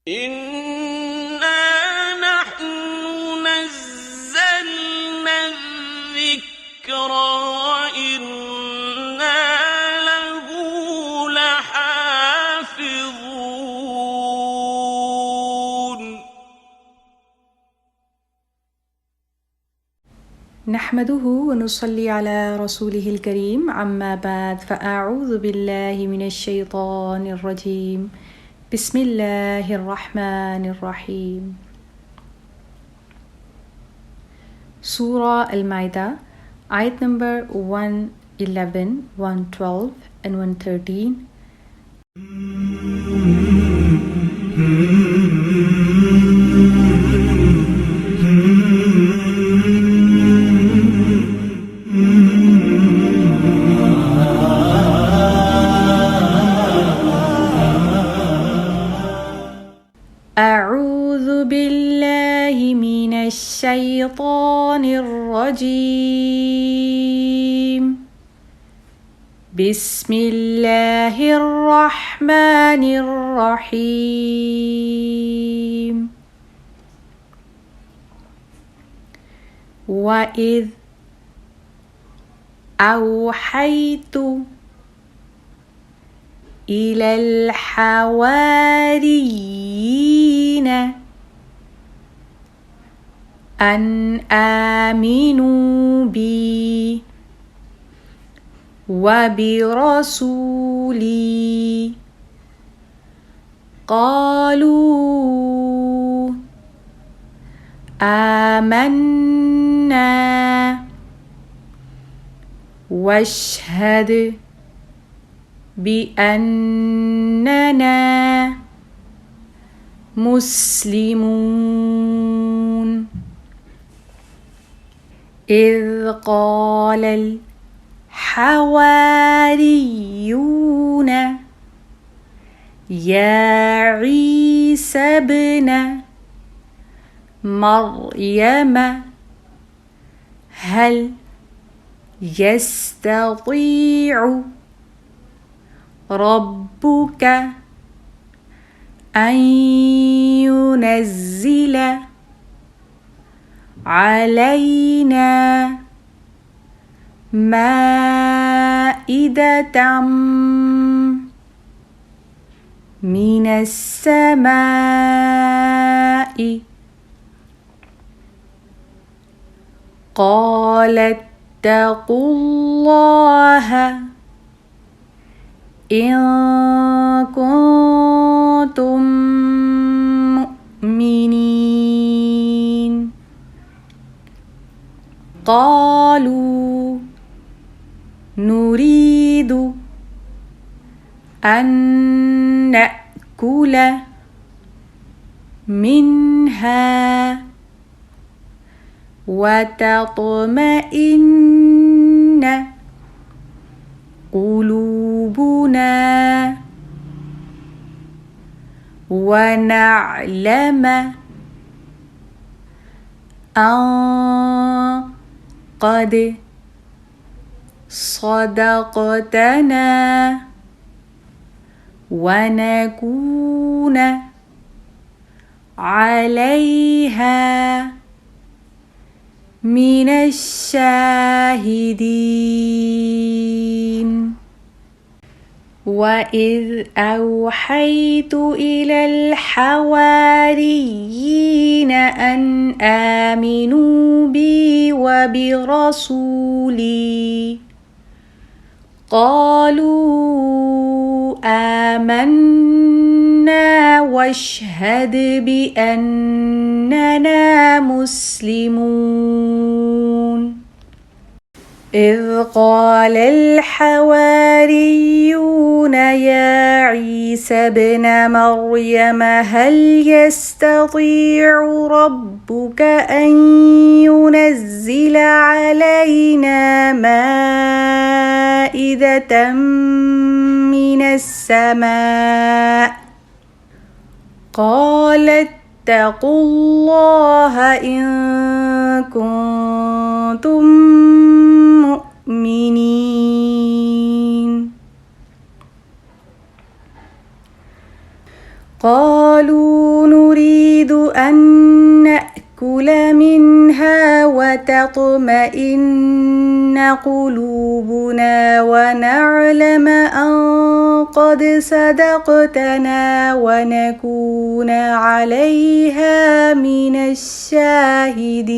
إِنَّا نَحْنُ نَزَّلْنَا الذِّكْرَ وَإِنَّا لَهُ لَحَافِظُونَ نحمده ونصلي على رسوله الكريم عما بعد فأعوذ بالله من الشيطان الرجيم بسم الله الرحمن الرحيم Surah Al-Ma'idah, ayat number 111, 112 and 113. أعوذ بالله من الشيطان الرجيم بسم الله الرحمن الرحيم وإذ أوحيت إلى الحواريين أن آمنوا بي وبرسولي قالوا آمنا واشهد بأننا مسلمون إذ قال الحواريون يا عيسى ابن مريم هل يستطيع ربك أن ينزل علينا مائدة من السماء قال اتقوا الله إن كنتم مؤمنين قالوا نريد أن نأكل منها وتطمئن قلوبنا ونعلم أن قد صدقتنا ونكون عليها من الشاهدين وإذ أوحيت إلى الحواريين أن آمنوا بي وبرسولي قالوا آمنا واشهد بأننا مسلمون إذ قال الحواريون يا عيسى ابن مريم هل يستطيع ربك أن ينزل علينا مائدة من السماء قال اتقوا الله إن كنتم مؤمنين قالوا نريد أن نأكل منها وتطمئن قلوبنا ونعلم أن قد صدقتنا ونكون عليها من الشاهدين.